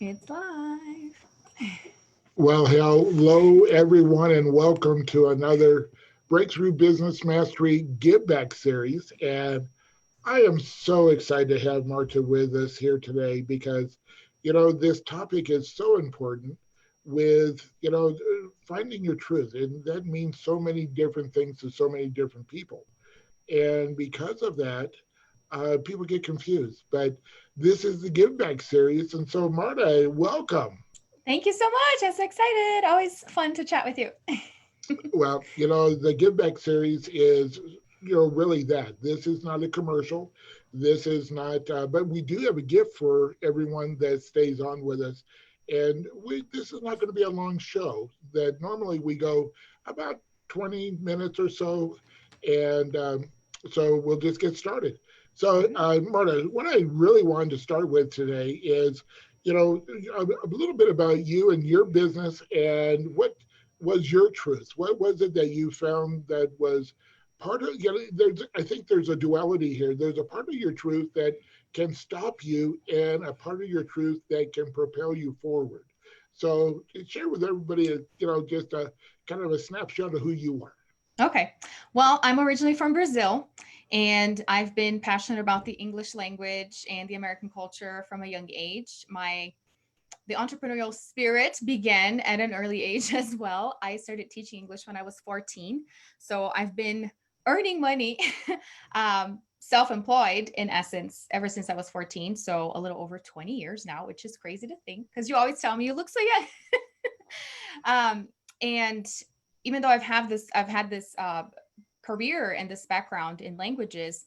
It's live. Well, hello, everyone, and welcome to another Breakthrough Business Mastery Giveback Series. And I am so excited to have Marta with us here today because, this topic is so important with, finding your truth. And that means so many different things to so many different people. And because of that, people get confused. But this is the Giveback Series. And so, Marta, welcome. Thank you so much. I'm so excited. Always fun to chat with you. Well, the Give Back series is, really that. This is not a commercial. This is not, but we do have a gift for everyone that stays on with us. And this is not going to be a long show. That normally we go about 20 minutes or so. And so we'll just get started. So, Mhm. Marta, what I really wanted to start with today is, a little bit about you and your business and what was your truth? What was it that you found that was part of, there's, I think there's a duality here. There's a part of your truth that can stop you and a part of your truth that can propel you forward. So share with everybody, just a kind of a snapshot of who you are. Okay. Well, I'm originally from Brazil and I've been passionate about the English language and the American culture from a young age. My the entrepreneurial spirit began at an early age as well. I started teaching English when I was 14. So I've been earning money, self-employed in essence, ever since I was 14. So a little over 20 years now, which is crazy to think because you always tell me you look so young. And even though I've had this career and this background in languages,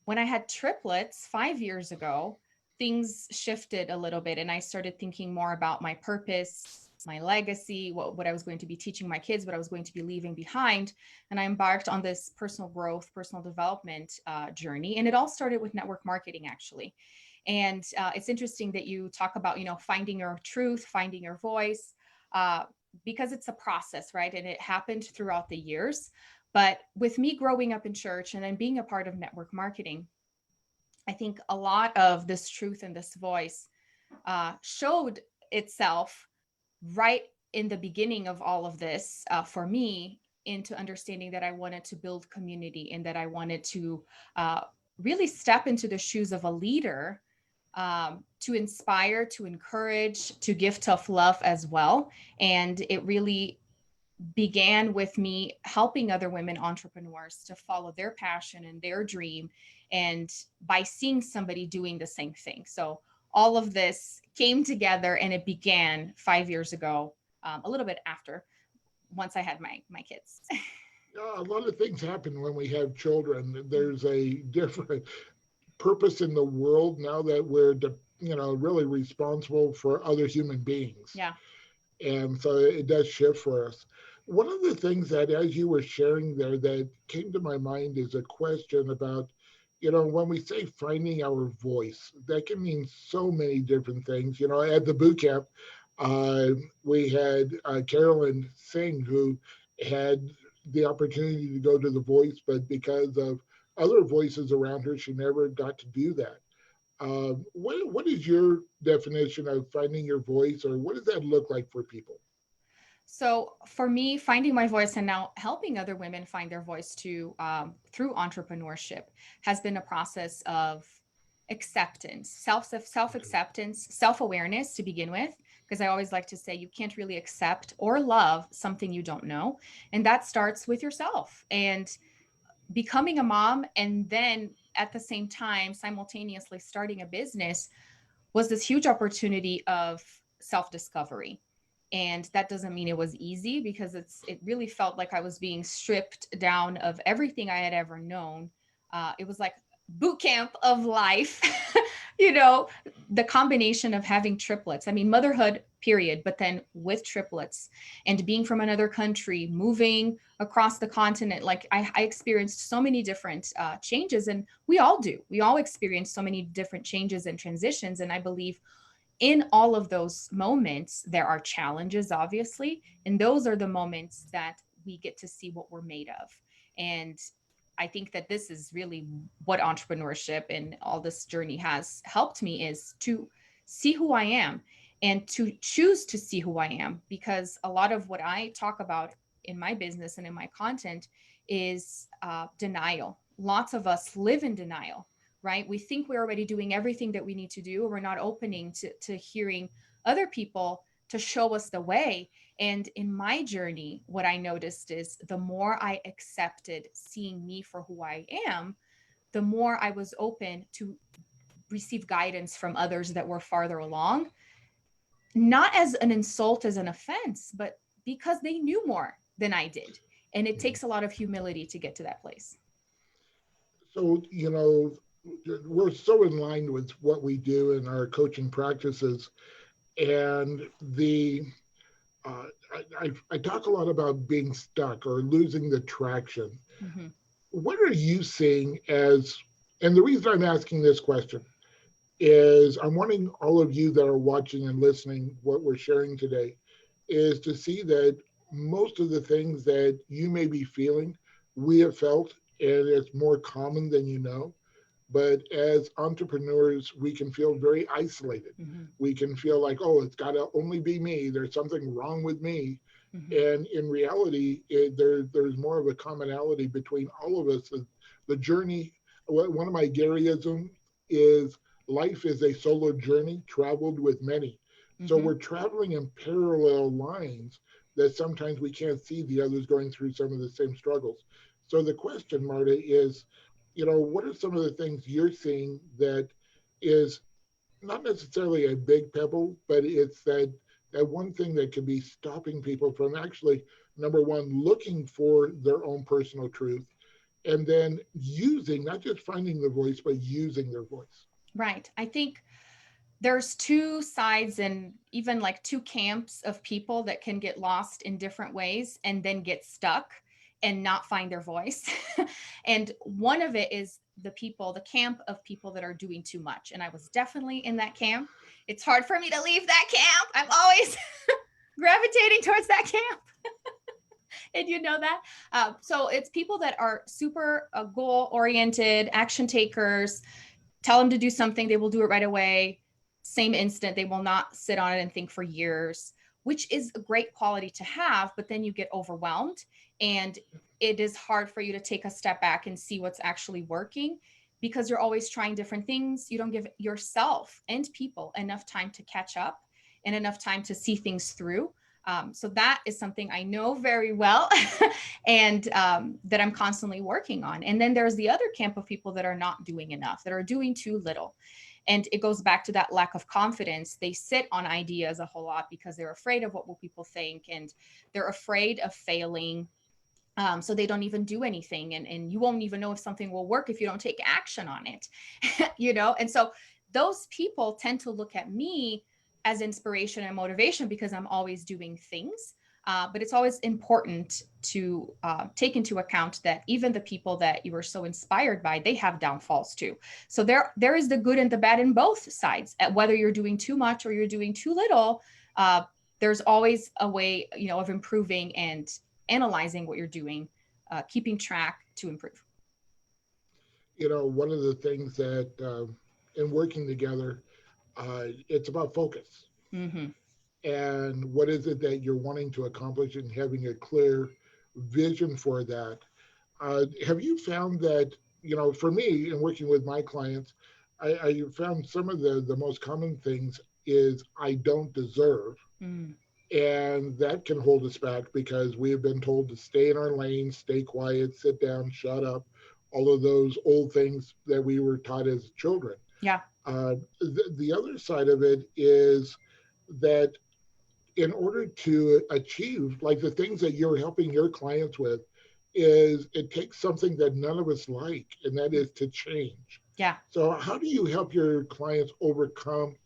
when I had triplets 5 years ago, things shifted a little bit and I started thinking more about my purpose, my legacy, what I was going to be teaching my kids, what I was going to be leaving behind. And I embarked on this personal growth, personal development journey. And it all started with network marketing, actually. And it's interesting that you talk about, finding your truth, finding your voice, uh, because it's a process, right? And it happened throughout the years. But with me growing up in church and then being a part of network marketing, I think a lot of this truth and this voice showed itself right in the beginning of all of this for me into understanding that I wanted to build community and that I wanted to uh, really step into the shoes of a leader, to inspire, to encourage, to give tough love as well. And it really began with me helping other women entrepreneurs to follow their passion and their dream, and by seeing somebody doing the same thing. So all of this came together and it began 5 years ago, a little bit after, once I had my kids. A lot of things happen when we have children. There's a different purpose in the world now that we're, really responsible for other human beings. Yeah. And so it does shift for us. One of the things that, as you were sharing there, that came to my mind is a question about, when we say finding our voice, that can mean so many different things. At the boot camp, uh, we had Carolyn Singh, who had the opportunity to go to The Voice, but because of other voices around her, she never got to do that. What is your definition of finding your voice, or what does that look like for people? So for me, finding my voice and now helping other women find their voice too, through entrepreneurship, has been a process of acceptance, self acceptance, self awareness to begin with. Because I always like to say you can't really accept or love something you don't know, and that starts with yourself. And becoming a mom, and then at the same time, simultaneously starting a business, was this huge opportunity of self discovery. And that doesn't mean it was easy, because it really felt like I was being stripped down of everything I had ever known. It was like boot camp of life. you know, the combination of having triplets. I mean, motherhood, period, but then with triplets and being from another country, moving across the continent. Like I experienced so many different changes, and we all do. We all experience so many different changes and transitions. And I believe in all of those moments, there are challenges, obviously. And those are the moments that we get to see what we're made of. And I think that this is really what entrepreneurship and all this journey has helped me, is to see who I am. and to choose to see who I am. Because a lot of what I talk about in my business and in my content is denial. Lots of us live in denial, right? We think we're already doing everything that we need to do. We're not opening to hearing other people to show us the way. And in my journey, what I noticed is the more I accepted seeing me for who I am, the more I was open to receive guidance from others that were farther along, not as an insult, as an offense, but because they knew more than I did. And it takes a lot of humility to get to that place. So, we're so in line with what we do in our coaching practices. And uh, I talk a lot about being stuck or losing the traction. Mm-hmm. What are you seeing as, and the reason I'm asking this question is I'm wanting all of you that are watching and listening what we're sharing today is to see that most of the things that you may be feeling, we have felt, and it's more common than you know. But as entrepreneurs, we can feel very isolated. Mm-hmm. We can feel like, oh, it's got to only be me. There's something wrong with me. Mm-hmm. And in reality, there's more of a commonality between all of us. The journey, one of my Garyisms is life is a solo journey traveled with many. So Mm-hmm. we're traveling in parallel lines that sometimes we can't see the others going through some of the same struggles. So the question, Marta, is, what are some of the things you're seeing that is not necessarily a big pebble, but it's that one thing that could be stopping people from actually, number one, looking for their own personal truth, and then using, not just finding the voice, but using their voice. Right. I think there's two sides and even like two camps of people that can get lost in different ways and then get stuck and not find their voice. And one of it is the camp of people that are doing too much. And I was definitely in that camp. It's hard for me to leave that camp. I'm always gravitating towards that camp. And you know that. So it's people that are super goal oriented, action takers. Tell them to do something, they will do it right away, same instant. They will not sit on it and think for years, which is a great quality to have. But then you get overwhelmed and it is hard for you to take a step back and see what's actually working because you're always trying different things. You don't give yourself and people enough time to catch up and enough time to see things through. So that is something I know very well and that I'm constantly working on. And then there's the other camp of people that are not doing enough, that are doing too little. And it goes back to that lack of confidence. They sit on ideas a whole lot because they're afraid of what will people think and they're afraid of failing. So they don't even do anything. And you won't even know if something will work if you don't take action on it, And so those people tend to look at me as inspiration and motivation because I'm always doing things. But it's always important to take into account that even the people that you were so inspired by, they have downfalls too. So there is the good and the bad in both sides. At whether you're doing too much or you're doing too little, uh, there's always a way, of improving and analyzing what you're doing, keeping track to improve. One of the things that in working together, it's about focus. Mm-hmm. And what is it that you're wanting to accomplish and having a clear vision for that. Have you found that, for me in working with my clients, I found some of the most common things is I don't deserve. Mm. And that can hold us back because we have been told to stay in our lane, stay quiet, sit down, shut up, all of those old things that we were taught as children. Yeah. The other side of it is that in order to achieve like the things that you're helping your clients with is it takes something that none of us like, and that is to change. Yeah. So how do you help your clients overcome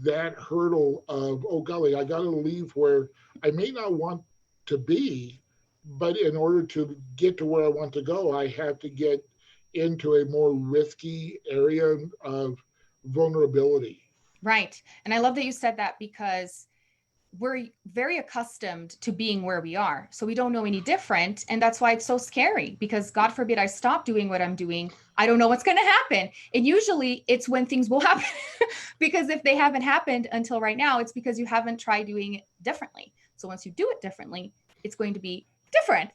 that hurdle of, oh golly, I got to leave where I may not want to be, but in order to get to where I want to go, I have to get into a more risky area of vulnerability. Right. And I love that you said that because we're very accustomed to being where we are. So we don't know any different. And that's why it's so scary, because God forbid I stop doing what I'm doing. I don't know what's going to happen. And usually it's when things will happen. Because if they haven't happened until right now, it's because you haven't tried doing it differently. So once you do it differently, it's going to be different.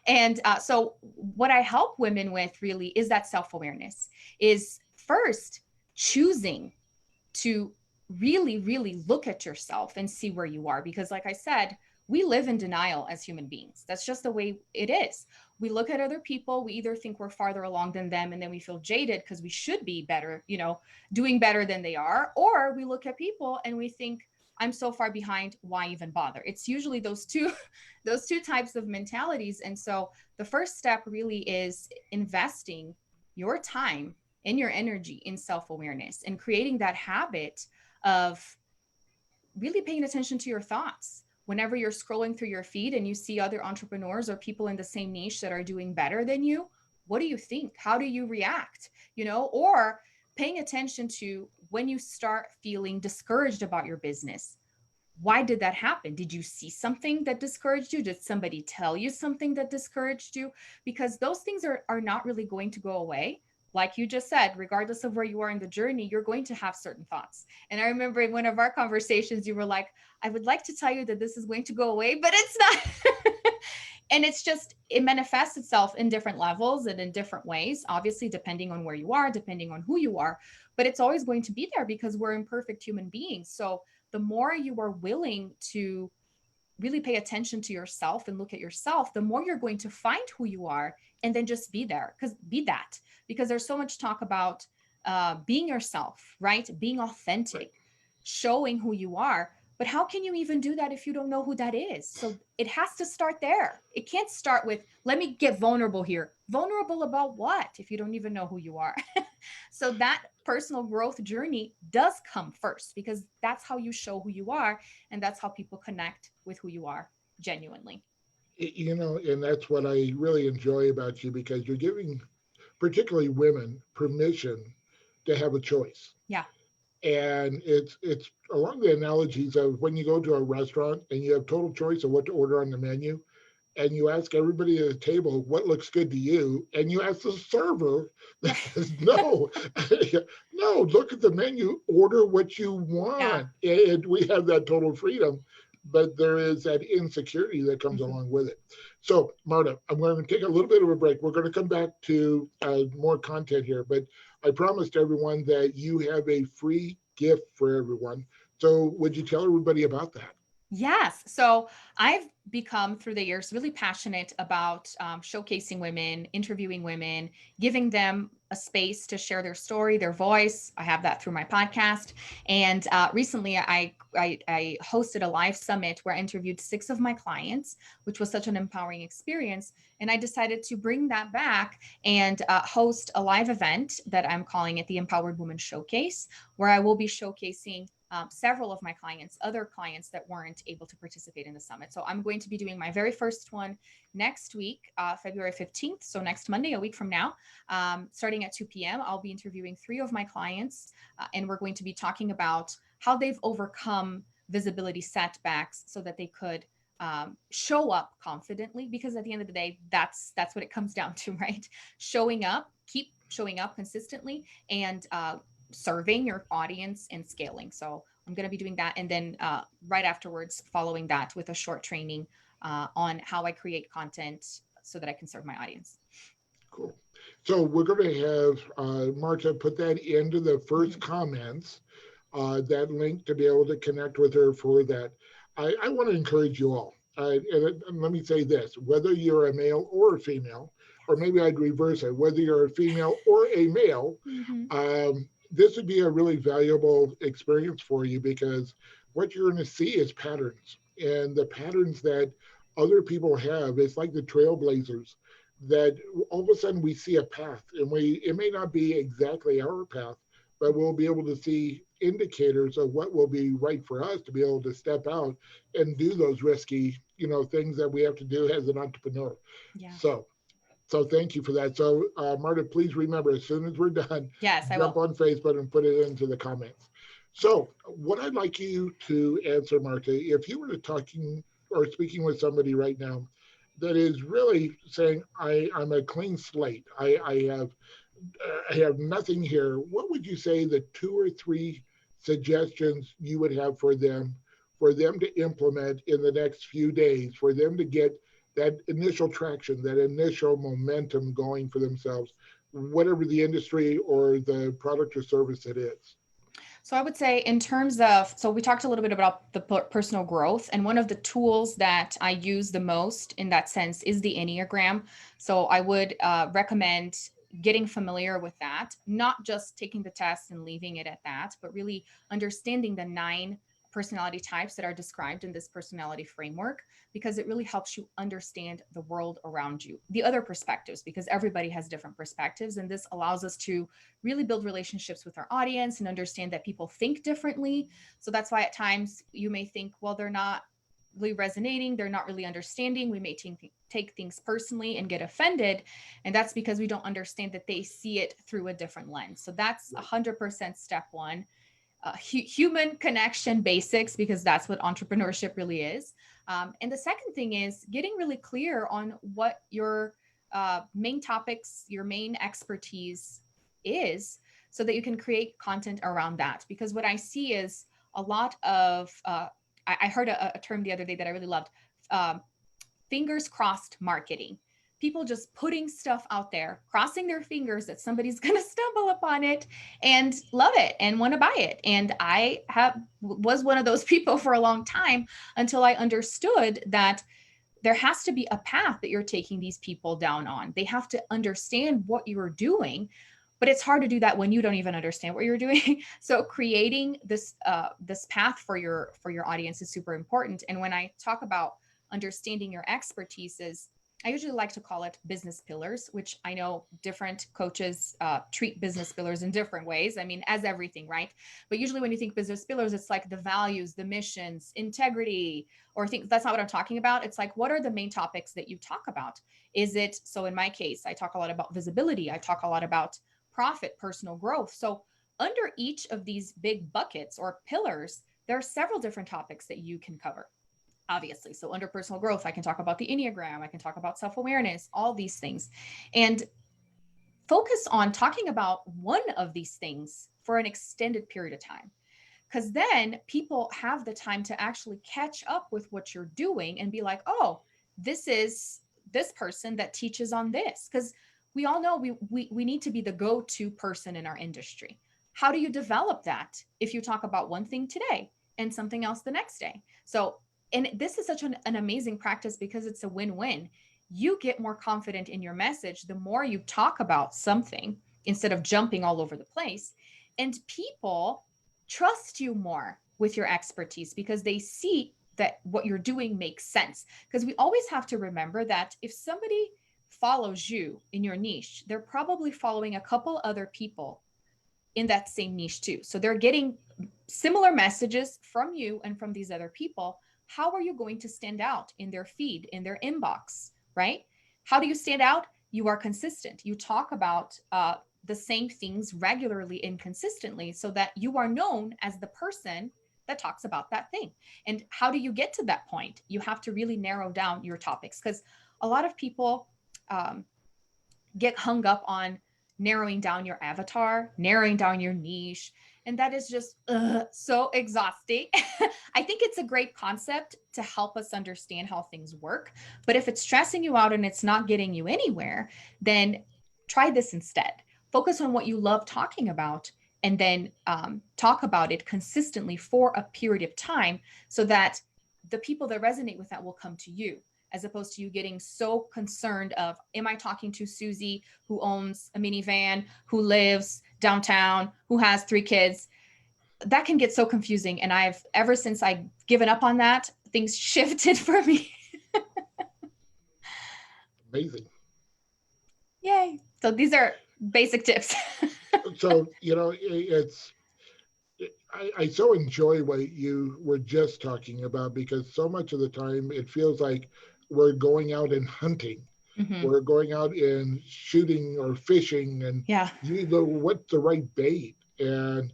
And so what I help women with really is that self-awareness, is first choosing to really, really look at yourself and see where you are. Because, like I said, we live in denial as human beings. That's just the way it is. We look at other people, we either think we're farther along than them, and then we feel jaded because we should be better, doing better than they are. Or we look at people and we think, I'm so far behind, why even bother? It's usually those two those two types of mentalities. And so the first step really is investing your time and your energy in self-awareness and creating that habit of really paying attention to your thoughts. Whenever you're scrolling through your feed and you see other entrepreneurs or people in the same niche that are doing better than you, what do you think? How do you react? Or paying attention to when you start feeling discouraged about your business. Why did that happen? Did you see something that discouraged you? Did somebody tell you something that discouraged you? Because those things are not really going to go away. Like you just said, regardless of where you are in the journey, you're going to have certain thoughts. And I remember in one of our conversations, you were like, I would like to tell you that this is going to go away, but it's not. And it's just, it manifests itself in different levels and in different ways, obviously, depending on where you are, depending on who you are. But it's always going to be there because we're imperfect human beings. So the more you are willing to really pay attention to yourself and look at yourself, the more you're going to find who you are and then just be there, be that. Because there's so much talk about being yourself, right? Being Right. authentic, showing who you are. But how can you even do that if you don't know who that is? So it has to start there. It can't start with, let me get vulnerable here. Vulnerable about what if you don't even know who you are? So that personal growth journey does come first, because that's how you show who you are, and that's how people connect with who you are genuinely. And that's what I really enjoy about you, because you're giving particularly women permission to have a choice. Yeah. And it's along the analogies of when you go to a restaurant and you have total choice of what to order on the menu, and you ask everybody at the table what looks good to you, and you ask the server that Yeah. says no. No, look at the menu, order what you Yeah. want, and we have that total freedom. But there is that insecurity that comes Mhm. along with it. So, Marta, I'm going to take a little bit of a break. We're going to come back to more content here, but I promised everyone that you have a free gift for everyone. So, would you tell everybody about that? Yes. So I've become through the years really passionate about showcasing women, interviewing women, giving them a space to share their story, their voice. I have that through my podcast. And recently I hosted a live summit where I interviewed 6 of my clients, which was such an empowering experience. And I decided to bring that back and host a live event that I'm calling it the Empowered Woman Showcase, where I will be showcasing several of my clients, other clients that weren't able to participate in the summit. So I'm going to be doing my very first one next week, February 15th. So next Monday, a week from now, starting at 2 p.m., I'll be interviewing 3 of my clients, and we're going to be talking about how they've overcome visibility setbacks so that they could show up confidently. Because at the end of the day, that's what it comes down to, right? Showing up, keep showing up consistently, and serving your audience and scaling. So I'm going to be doing that. And then right afterwards, following that with a short training on how I create content so that I can serve my audience. Cool. So we're going to have Marta put that into the first Mhm. comments, that link to be able to connect with her for that. I want to encourage you all. And let me say this, whether you're a male or a female, or maybe I'd reverse it, whether you're a female or a male, Mhm. this would be a really valuable experience for you, because what you're going to see is patterns, and the patterns that other people have. It's like the trailblazers, that all of a sudden we see a path, and it may not be exactly our path, but we'll be able to see indicators of what will be right for us to be able to step out and do those risky, things that we have to do as an entrepreneur. Yeah. So thank you for that. So, Marta, please remember, as soon as we're done, Yes, I jump will. on Facebook and put it into the comments. So, what I'd like you to answer, Marta, if you were to talking or speaking with somebody right now that is really saying, I'm a clean slate, I have nothing here, what would you say the two or three suggestions you would have for them to implement in the next few days, for them to get that initial traction, that initial momentum going for themselves, whatever the industry or the product or service it is? So I would say in terms of, so we talked a little bit about the personal growth, and one of the tools that I use the most in that sense is the Enneagram. So I would recommend getting familiar with that, not just taking the test and leaving it at that, but really understanding the 9 personality types that are described in this personality framework, because it really helps you understand the world around you, the other perspectives, because everybody has different perspectives. And this allows us to really build relationships with our audience and understand that people think differently. So that's why at times you may think, well, they're not really resonating, they're not really understanding. We may take things personally and get offended. And that's because we don't understand that they see it through a different lens. So that's Right. 100% step one. Human connection basics, because that's what entrepreneurship really is. And the second thing is getting really clear on what your main topics, your main expertise is, so that you can create content around that. Because what I see is a lot of, I heard a term the other day that I really loved, um, fingers crossed marketing. People just putting stuff out there, crossing their fingers that somebody's going to stumble upon it and love it and want to buy it. And I have was one of those people for a long time, until I understood that there has to be a path that you're taking these people down on. They have to understand what you're doing, but it's hard to do that when you don't even understand what you're doing. So creating this path for your audience is super important. And when I talk about understanding your expertise, is I usually like to call it business pillars, which I know different coaches treat business pillars in different ways. I mean, as everything, right? But usually when you think business pillars, it's like the values, the missions, integrity, or things. That's not what I'm talking about. It's like, what are the main topics that you talk about? Is it, so in my case, I talk a lot about visibility. I talk a lot about profit, personal growth. So under each of these big buckets or pillars, there are several different topics that you can cover, obviously. So under personal growth, I can talk about the Enneagram, I can talk about self-awareness, all these things. And focus on talking about one of these things for an extended period of time, because then people have the time to actually catch up with what you're doing and be like, oh, this is this person that teaches on this. Because we all know we need to be the go-to person in our industry. How do you develop that if you talk about one thing today and something else the next day? So, and this is such an amazing practice because it's a win-win. You get more confident in your message the more you talk about something instead of jumping all over the place. And people trust you more with your expertise because they see that what you're doing makes sense. Because we always have to remember that if somebody follows you in your niche, they're probably following a couple other people in that same niche too. So they're getting similar messages from you and from these other people. How are you going to stand out in their feed, in their inbox, right? How do you stand out? You are consistent. You talk about the same things regularly and consistently so that you are known as the person that talks about that thing. And how do you get to that point? You have to really narrow down your topics, because a lot of people um, get hung up on narrowing down your avatar, narrowing down your niche. And that is just so exhausting. I think it's a great concept to help us understand how things work. But if it's stressing you out and it's not getting you anywhere, then try this instead. Focus on what you love talking about, and then talk about it consistently for a period of time, so that the people that resonate with that will come to you, as opposed to you getting so concerned of, am I talking to Susie who owns a minivan, who lives downtown, who has 3 kids? That can get so confusing. And I've, ever since I given up on that, things shifted for me. Amazing. Yay. So these are basic tips. So, it's I so enjoy what you were just talking about, because so much of the time it feels like we're going out and hunting. Hmm. We're going out and shooting or fishing, and Yeah. you know what's the right bait. And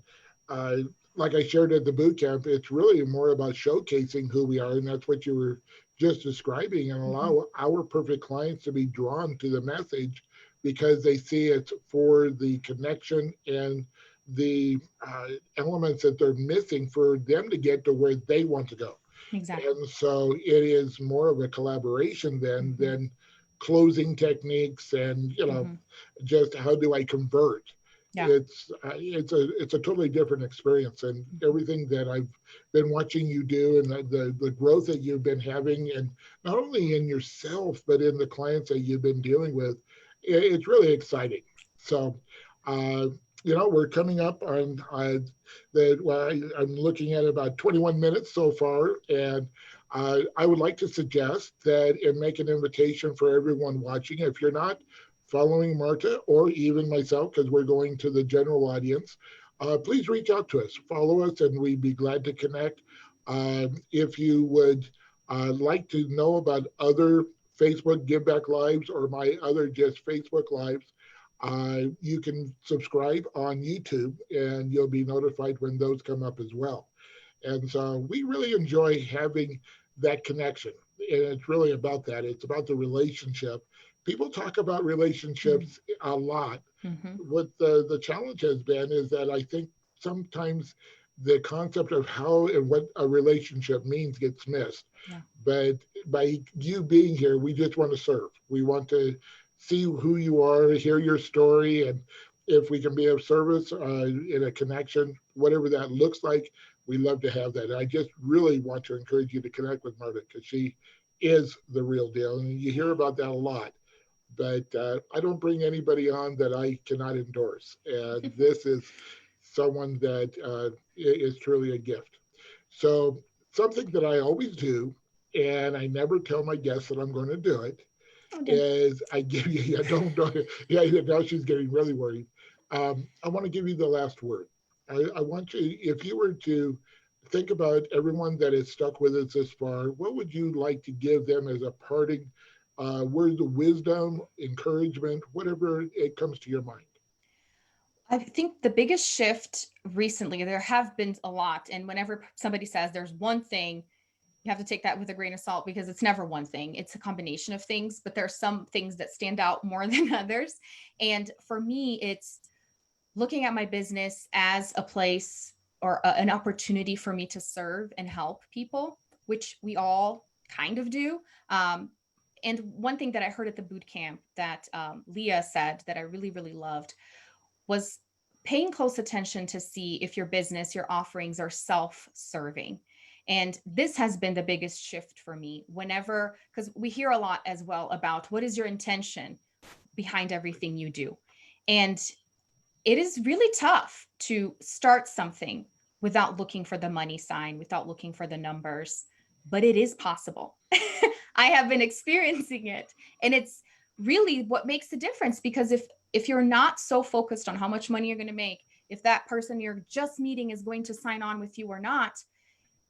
like I shared at the boot camp, it's really more about showcasing who we are, and that's what you were just describing, and Mhm. allow our perfect clients to be drawn to the message because they see it for the connection and the elements that they're missing for them to get to where they want to go. Exactly. And so it is more of a collaboration Mhm. than closing techniques and Mhm. just how do I convert. Yeah. It's a totally different experience, and Mhm. everything that I've been watching you do and the growth that you've been having, and not only in yourself but in the clients that you've been dealing with, it's really exciting. So uh, we're coming up on well, I'm looking at about 21 minutes so far, and I would like to suggest that and make an invitation for everyone watching. If you're not following Marta or even myself, because we're going to the general audience, please reach out to us, follow us, and we'd be glad to connect. If you would like to know about other Facebook Give Back Lives or my other just Facebook Lives, you can subscribe on YouTube and you'll be notified when those come up as well. And so we really enjoy having that connection. And it's really about that. It's about the relationship. People talk about Mhm. relationships a lot. Mhm. What the challenge has been is that I think sometimes the concept of how and what a relationship means gets missed. Yeah. But by you being here, we just want to serve. We want to see who you are, hear your story, and if we can be of service in a connection, whatever that looks like, we love to have that. And I just really want to encourage you to connect with Marta because she is the real deal. And you hear about that a lot. But I don't bring anybody on that I cannot endorse. And this is someone that is truly a gift. So, something that I always do, and I never tell my guests that I'm going to do it, Oh, dear. is I give you, yeah, don't, yeah, yeah, now she's getting really worried. I want to give you the last word. I want you, if you were to think about everyone that has stuck with us this far, what would you like to give them as a parting words of wisdom, encouragement, whatever it comes to your mind? I think the biggest shift recently, there have been a lot. And whenever somebody says there's one thing, you have to take that with a grain of salt because it's never one thing. It's a combination of things, but there are some things that stand out more than others. And for me, it's looking at my business as a place or an opportunity for me to serve and help people, which we all kind of do. Um, and one thing that I heard at the boot camp that Leah said that I really, really loved was paying close attention to see if your business, your offerings are self serving. And this has been the biggest shift for me whenever, because we hear a lot as well about what is your intention behind everything you do. And it is really tough to start something without looking for the money sign, without looking for the numbers, but it is possible. I have been experiencing it, and it's really what makes the difference because if you're not so focused on how much money you're going to make, if that person you're just meeting is going to sign on with you or not,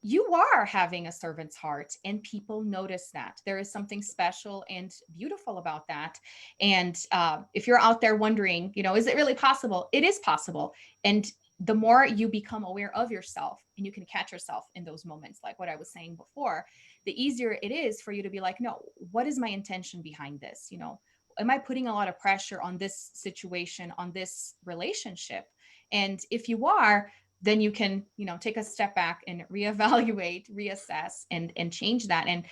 you are having a servant's heart and people notice that there is something special and beautiful about that. And if you're out there wondering, is it really possible? It is possible. And the more you become aware of yourself and you can catch yourself in those moments, like what I was saying before, the easier it is for you to be like, no, what is my intention behind this? Am I putting a lot of pressure on this situation, on this relationship? And if you are, then you can take a step back and reevaluate, reassess, and change that. And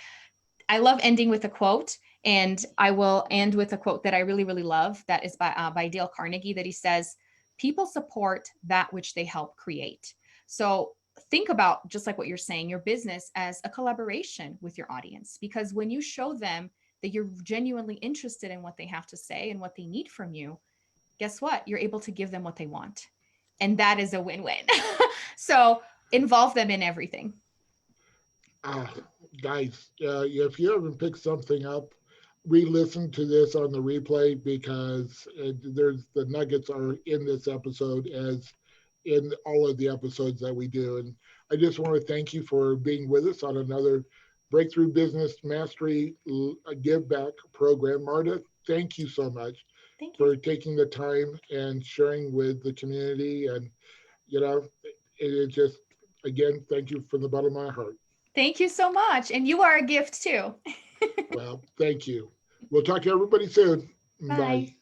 I love ending with a quote, and I will end with a quote that I really, really love, that is by Dale Carnegie, that he says, people support that which they help create. So think about, just like what you're saying, your business as a collaboration with your audience, because when you show them that you're genuinely interested in what they have to say and what they need from you, guess what? You're able to give them what they want. And that is a win win. So involve them in everything. Ah, guys, if you haven't picked something up, re-listen to this on the replay because there's the nuggets are in this episode as in all of the episodes that we do. And I just want to thank you for being with us on another Breakthrough Business Mastery Give Back program. Marta, thank you so much Thank you. for taking the time and sharing with the community. And you know, It just, again, thank you from the bottom of my heart. Thank you so much. And you are a gift too. Well, thank you. We'll talk to everybody soon. Bye. Bye.